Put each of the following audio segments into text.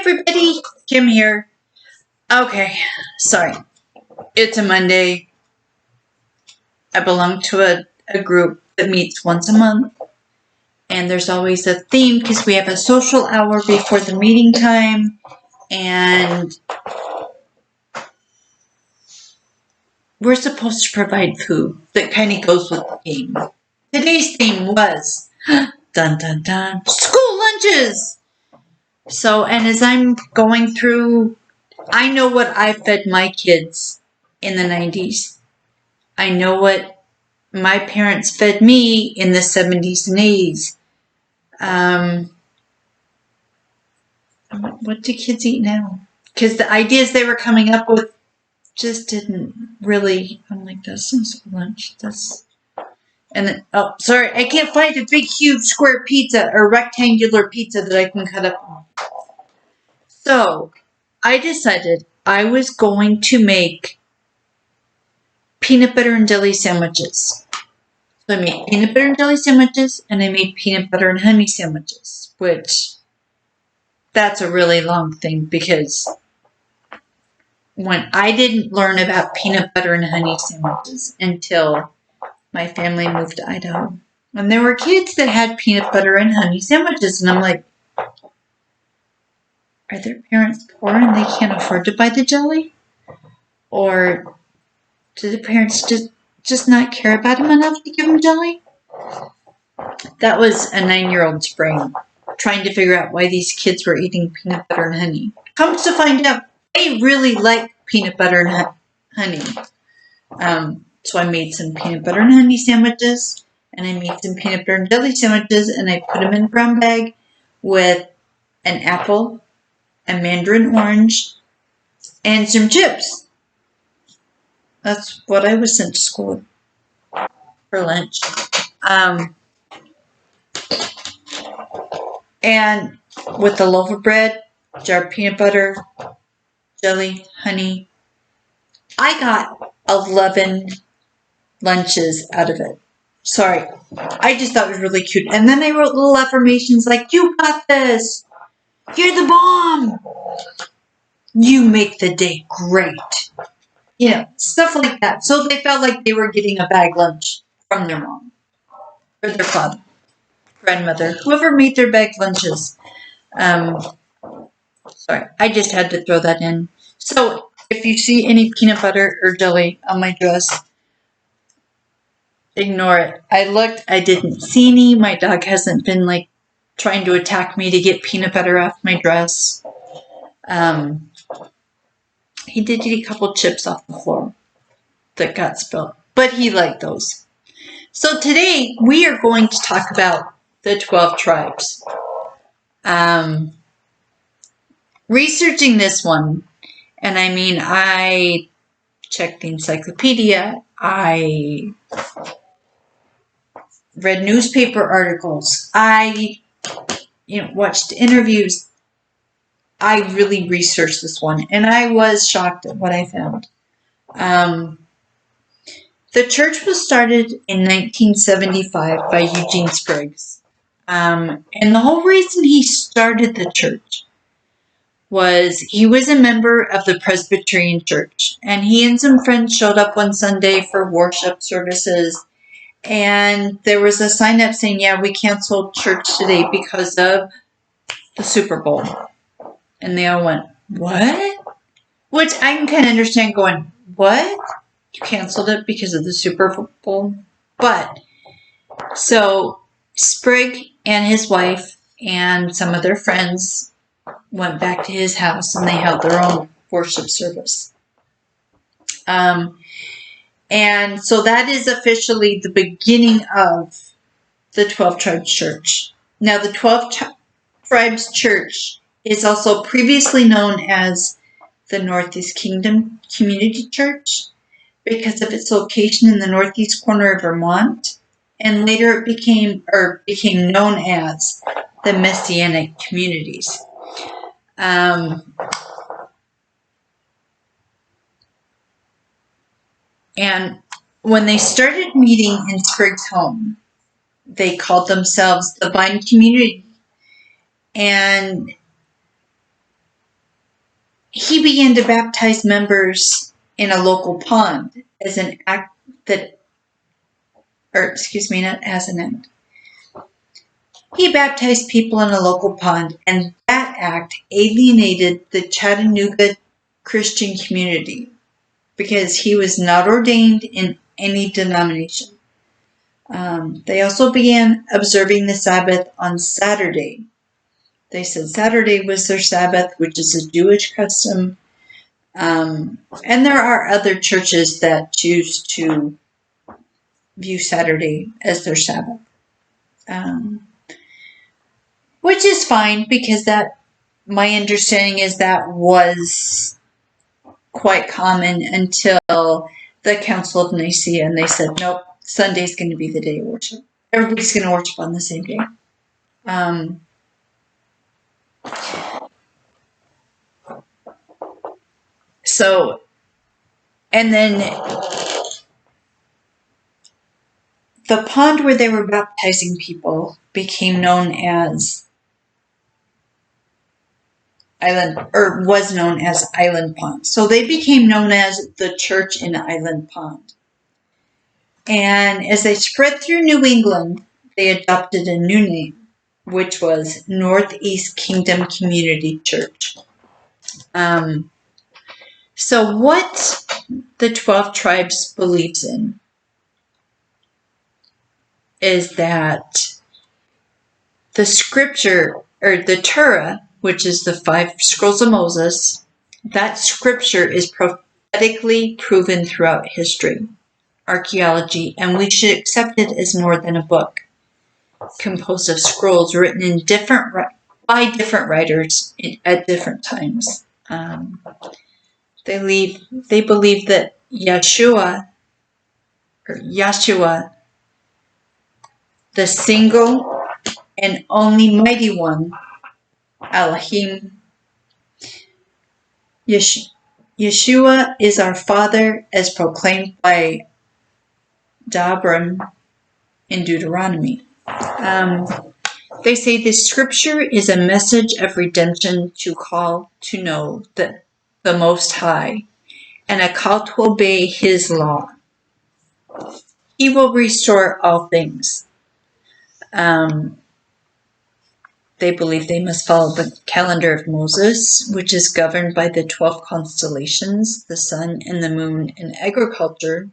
everybody, Kim here. Okay, sorry. It's a Monday. I belong to a group that meets once a month. And there's always a theme because we have a social hour before the meeting time. And we're supposed to provide food that kind of goes with the theme. Today's theme was, dun dun dun, school lunches! So, and as I'm going through, I know what I fed my kids in the 90s. I know what my parents fed me in the 70s and 80s. What do kids eat now? Because the ideas they were coming up with just didn't really, I'm like, that's some school lunch. And then, oh, sorry, I can't find a big, huge square pizza or rectangular pizza that I can cut up. So, I decided I was going to make peanut butter and jelly sandwiches. So I made peanut butter and jelly sandwiches, and I made peanut butter and honey sandwiches, which that's a really long thing because when I didn't learn about peanut butter and honey sandwiches until my family moved to Idaho. And there were kids that had peanut butter and honey sandwiches, and I'm like, are their parents poor and they can't afford to buy the jelly? Or do the parents just not care about them enough to give them jelly? That was a 9-year-old's brain trying to figure out why these kids were eating peanut butter and honey. Comes to find out, they really like peanut butter and honey. So I made some peanut butter and honey sandwiches, and I made some peanut butter and jelly sandwiches, and I put them in a brown bag with an apple, a mandarin orange, and some chips. That's what I was sent to school for lunch. And with a loaf of bread, jar of peanut butter, jelly, honey. I got 11 lunches out of it. Sorry. I just thought it was really cute. And then I wrote little affirmations like, you got this. You're the bomb. You make the day great. You know, stuff like that. So they felt like they were getting a bag lunch from their mom or their father, grandmother, whoever made their bag lunches. Sorry, I just had to throw that in. So if you see any peanut butter or jelly on my dress, ignore it. I looked, I didn't see any. My dog hasn't been like trying to attack me to get peanut butter off my dress. He did eat a couple chips off the floor that got spilled, but he liked those. So today we are going to talk about the 12 tribes. Researching this one, and I mean, I checked the encyclopedia, I read newspaper articles, I watched interviews. I really researched this one, and I was shocked at what I found. The church was started in 1975 by Eugene Spriggs. And the whole reason he started the church was he was a member of the Presbyterian Church. And he and some friends showed up one Sunday for worship services. And there was a sign up saying, yeah, we canceled church today because of the Super Bowl. And they all went, what? Which I can kind of understand going, what? You canceled it because of the Super Bowl? But, so Sprigg and his wife and some of their friends went back to his house and they held their own worship service. And so that is officially the beginning of the 12 Tribes Church. Now, the 12 Tribes Church is also previously known as the Northeast Kingdom Community Church because of its location in the northeast corner of Vermont, and later it became known as the Messianic Communities. And when they started meeting in Spriggs' home, they called themselves the Vine Community, and he began to baptize members in a local pond as an act that, or excuse me, not as an act. He baptized people in a local pond, and that act alienated the Chattanooga Christian community because he was not ordained in any denomination. They also began observing the Sabbath on Saturday. They said Saturday was their Sabbath, which is a Jewish custom. And there are other churches that choose to view Saturday as their Sabbath. Which is fine, because that, my understanding is that was quite common until the Council of Nicaea, and they said, nope, Sunday's going to be the day of worship. Everybody's going to worship on the same day. So, and then the pond where they were baptizing people became known as Island, or was known as Island Pond. So they became known as the Church in Island Pond. And as they spread through New England, they adopted a new name, which was Northeast Kingdom Community Church. So what the 12 tribes believes in is that the scripture, or the Torah, which is the 5 scrolls of Moses, that scripture is prophetically proven throughout history, archaeology, and we should accept it as more than a book composed of scrolls written in by different writers at different times. They believe that Yeshua, the single and only mighty one, Elohim, Yeshua is our Father, as proclaimed by Dabram in Deuteronomy. They say this scripture is a message of redemption to call to know the Most High, and a call to obey His law. He will restore all things. They believe they must follow the calendar of Moses, which is governed by the 12 constellations, the sun and the moon, and agriculture.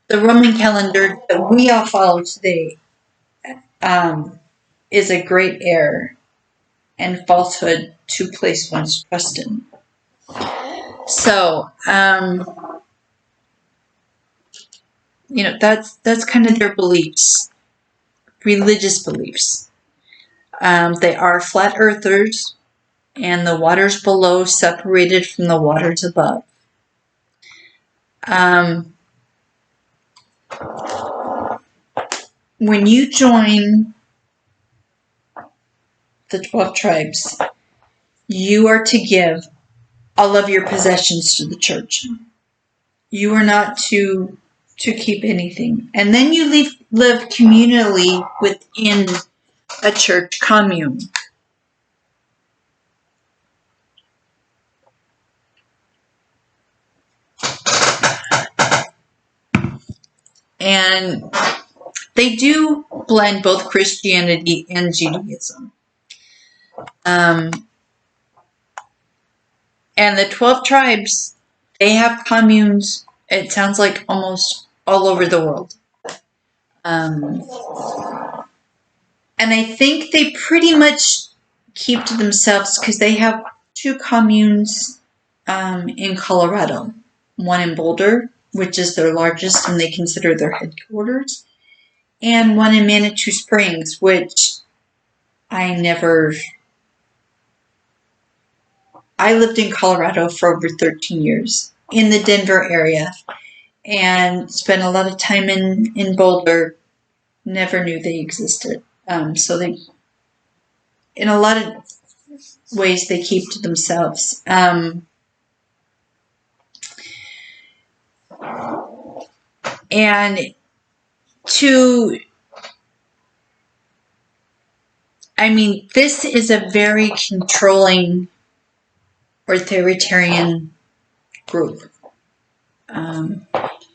The Roman calendar that we all follow today is a great error and falsehood to place one's trust in. So, that's kind of their beliefs, religious beliefs. They are flat earthers, and the waters below separated from the waters above. When you join the 12 tribes, you are to give all of your possessions to the church. You are not to keep anything. And then you live communally within a church commune. And they do blend both Christianity and Judaism. And the 12 tribes, they have communes, it sounds like almost all over the world. And I think they pretty much keep to themselves, because they have 2 communes in Colorado. One in Boulder, which is their largest and they consider their headquarters, and one in Manitou Springs, which I lived in Colorado for over 13 years in the Denver area and spent a lot of time in Boulder. Never knew they existed. So they, in a lot of ways, they keep to themselves. This is a very controlling authoritarian group.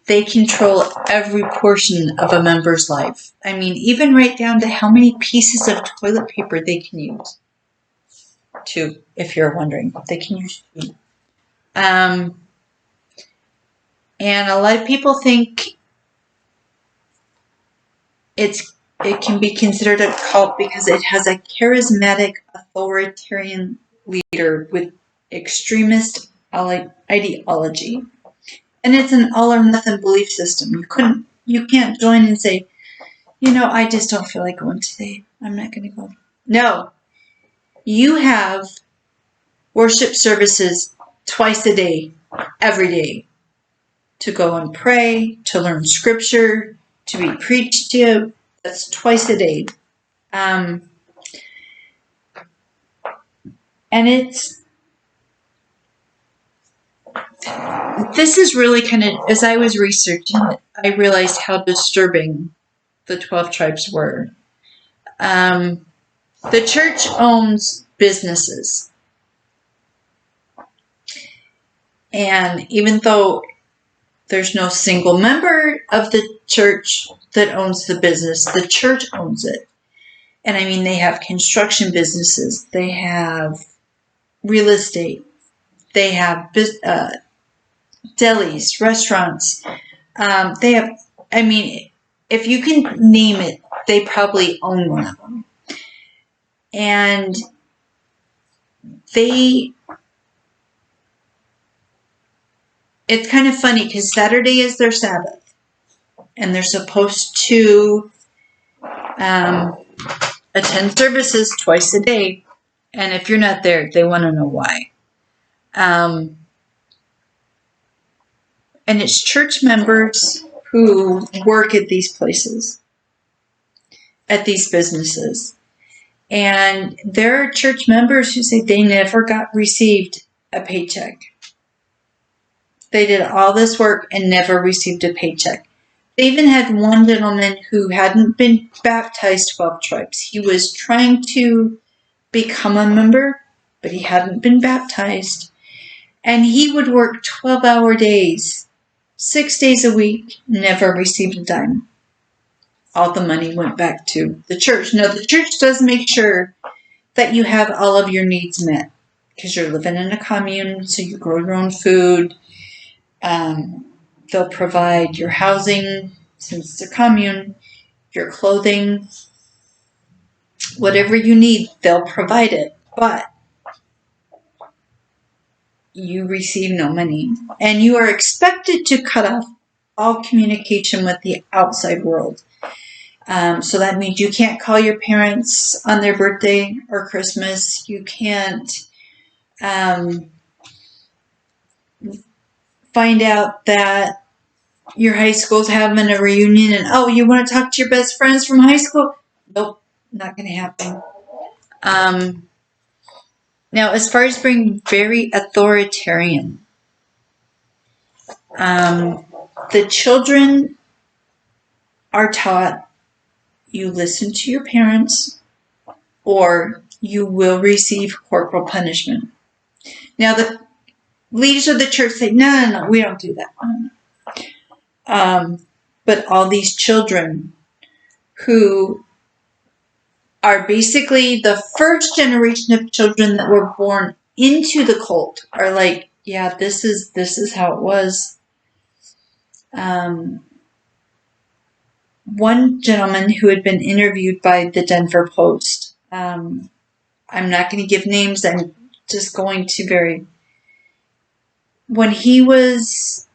They control every portion of a member's life. I mean, even right down to how many pieces of toilet paper they can use. Two, if you're wondering. They can use two. And a lot of people think it can be considered a cult because it has a charismatic authoritarian leader with extremist ideology. And it's an all or nothing belief system. You can't join and say, I just don't feel like going today. I'm not going to go. No. You have worship services twice a day, every day, to go and pray, to learn scripture, to be preached to. That's twice a day. And this is really kind of, as I was researching it, I realized how disturbing the 12 tribes were. The church owns businesses. And even though there's no single member of the church that owns the business, the church owns it. And I mean, they have construction businesses. They have real estate. They have delis, restaurants. They have, I mean, if you can name it, they probably own one of them. And it's kind of funny because Saturday is their Sabbath. And they're supposed to attend services twice a day. And if you're not there, they want to know why. And it's church members who work at these places, at these businesses. And there are church members who say they never received a paycheck. They did all this work and never received a paycheck. They even had one gentleman who hadn't been baptized 12 tribes. He was trying to become a member, but he hadn't been baptized. And he would work 12-hour days, 6 days a week, never received a dime. All the money went back to the church. No, the church does make sure that you have all of your needs met because you're living in a commune, so you grow your own food. They'll provide your housing, since it's a commune, your clothing, whatever you need, they'll provide it. But you receive no money. And you are expected to cut off all communication with the outside world. So that means you can't call your parents on their birthday or Christmas. You can't find out that your high school's having a reunion and, oh, you want to talk to your best friends from high school? Nope, not going to happen. Now, as far as being very authoritarian, the children are taught you listen to your parents or you will receive corporal punishment. Now, the leaders of the church say, no, we don't do that. But all these children who are basically the first generation of children that were born into the cult are like, yeah, this is how it was. One gentleman who had been interviewed by the Denver Post, I'm not going to give names, I'm just going to when he was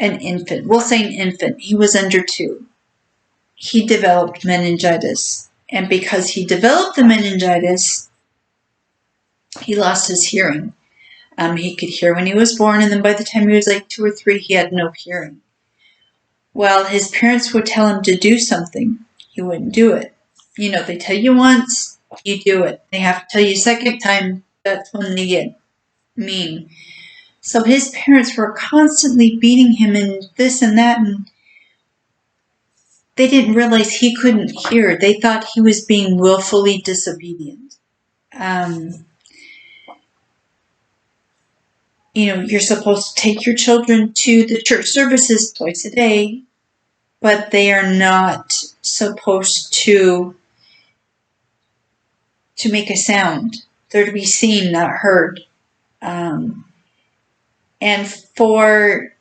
an infant, we'll say an infant, he was under 2, he developed meningitis. And because he developed the meningitis, he lost his hearing. He could hear when he was born, and then by the time he was like 2 or 3, he had no hearing. Well, his parents would tell him to do something. He wouldn't do it. You know, they tell you once, you do it. They have to tell you a second time, that's when they get mean. So his parents were constantly beating him and this and that, and they didn't realize he couldn't hear. They thought he was being willfully disobedient. you're supposed to take your children to the church services twice a day, but they are not supposed to make a sound. They're to be seen, not heard. And for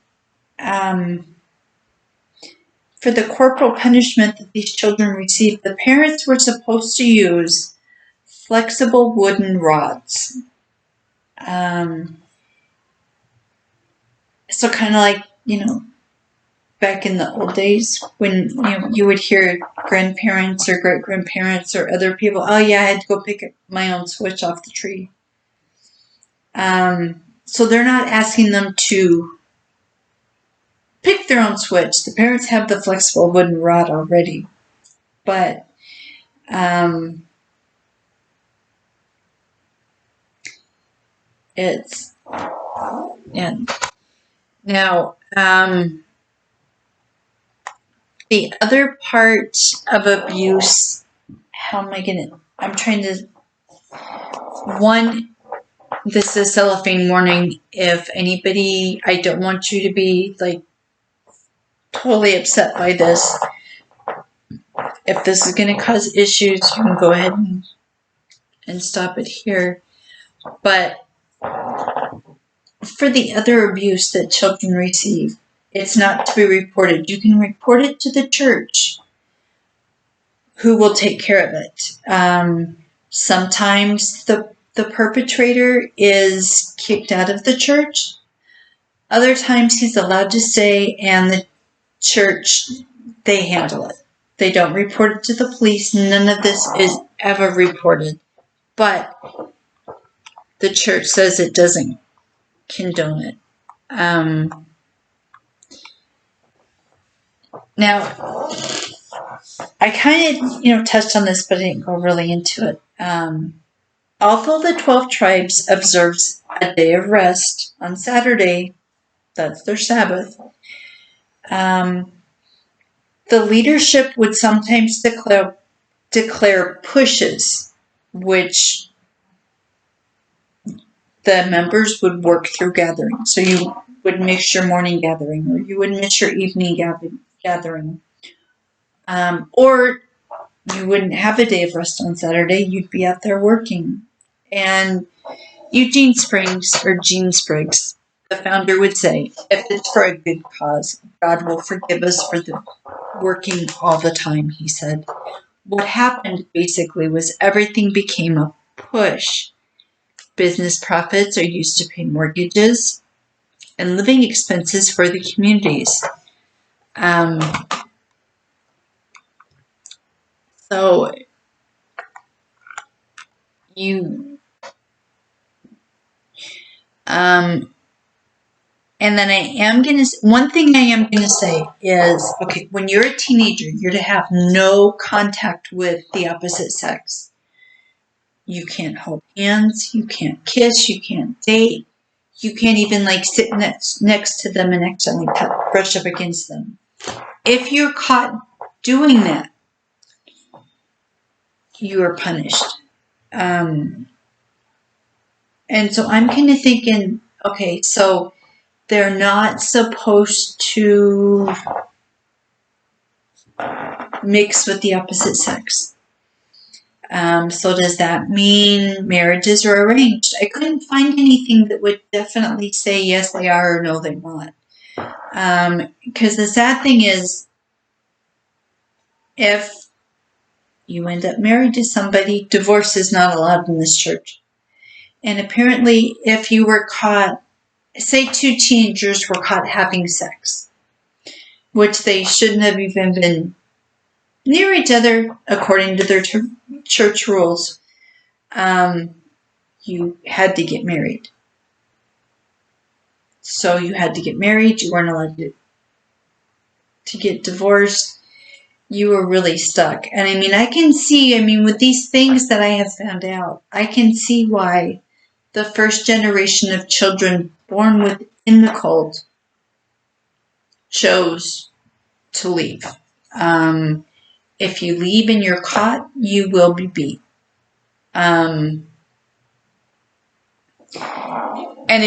the corporal punishment that these children received, the parents were supposed to use flexible wooden rods. So kind of like, back in the old days when you would hear grandparents or great-grandparents or other people, oh yeah, I had to go pick my own switch off the tree. So they're not asking them to pick their own switch. The parents have the flexible wooden rod already. But it's, and now the other part of abuse, I'm trying to, this is cellophane warning. If anybody, I don't want you to be totally upset by this. If this is going to cause issues, you can go ahead and stop it here. But for the other abuse that children receive, it's not to be reported. You can report it to the church, who will take care of it. Sometimes the perpetrator is kicked out of the church. Other times he's allowed to stay, and the church, they handle it. They don't report it to the police. None of this is ever reported. But the church says it doesn't condone it. Now, I kind of, touched on this, but I didn't go really into it. Although the 12 tribes observes a day of rest on Saturday, that's their Sabbath, the leadership would sometimes declare pushes, which the members would work through gathering. So you would miss your morning gathering, or you would miss your evening gathering. Or you wouldn't have a day of rest on Saturday. You'd be out there working. And Gene Spriggs, the founder, would say, if it's for a good cause, God will forgive us for the working all the time, he said. What happened basically was everything became a push. Business profits are used to pay mortgages and living expenses for the communities. So you, and then one thing I am going to say is, okay, when you're a teenager, you're to have no contact with the opposite sex. You can't hold hands, you can't kiss, you can't date, you can't even sit next to them and accidentally brush up against them. If you're caught doing that, you are punished. And so I'm kind of thinking, okay, so they're not supposed to mix with the opposite sex. So does that mean marriages are arranged? I couldn't find anything that would definitely say yes they are or no they're not. Because the sad thing is, if you end up married to somebody, divorce is not allowed in this church. And apparently, if you were caught, say 2 teenagers were caught having sex, which they shouldn't have even been near each other according to their church rules, you had to get married. So you had to get married. You weren't allowed to get divorced. You were really stuck. And I can see, with these things that I have found out, I can see why the first generation of children born within the cult chose to leave. If you leave and you're caught, you will be beat. And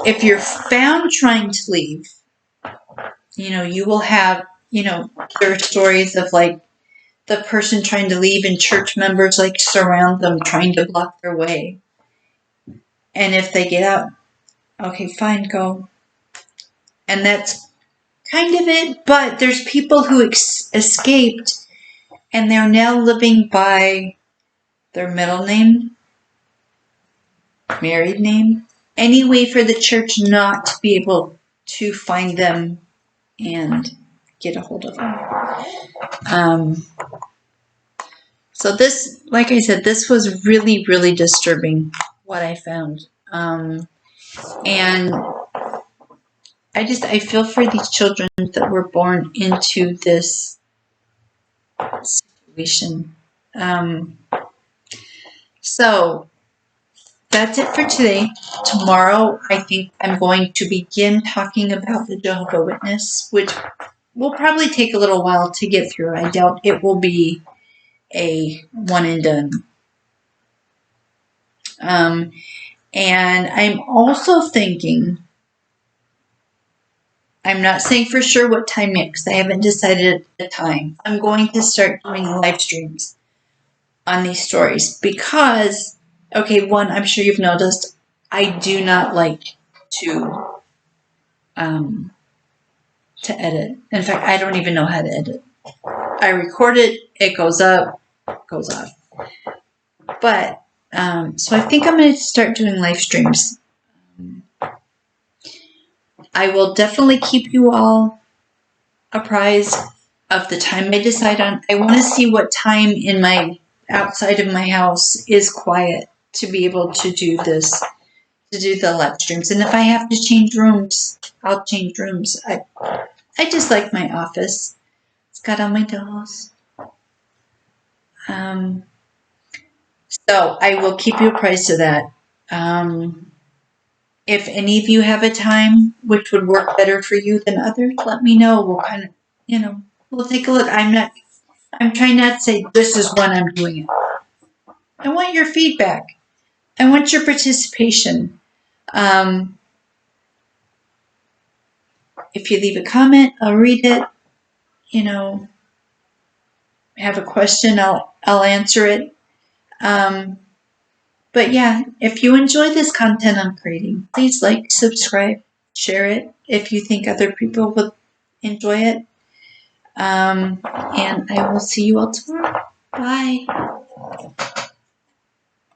if you're found trying to leave, you will have, there are stories of like the person trying to leave and church members like surround them trying to block their way. And if they get out, okay, fine, go. And that's kind of it. But there's people who escaped and they're now living by their middle name, married name, any way for the church not to be able to find them and get a hold of them. So this, like I said, this was really, really disturbing what I found. And I feel for these children that were born into this situation. So that's it for today. Tomorrow, I think I'm going to begin talking about the Jehovah's Witness, which will probably take a little while to get through. I doubt it will be a one and done. And I'm also thinking, I'm not saying for sure what time yet because I haven't decided at the time. I'm going to start doing live streams on these stories because, okay, one, I'm sure you've noticed, I do not like to edit. In fact, I don't even know how to edit. I record it, it goes up, goes off. But, so I think I'm going to start doing live streams. I will definitely keep you all apprised of the time I decide on. I want to see what time in my outside of my house is quiet to be able to do this, to do the live streams. And if I have to change rooms, I'll change rooms. I just like my office. It's got all my dolls. So I will keep you apprised of that. If any of you have a time which would work better for you than others, let me know. We'll kind of, we'll take a look. I'm trying not to say this is when I'm doing it. I want your feedback. I want your participation. If you leave a comment, I'll read it. Have a question, I'll answer it. But yeah, if you enjoy this content I'm creating, please like, subscribe, share it if you think other people would enjoy it. And I will see you all tomorrow. Bye.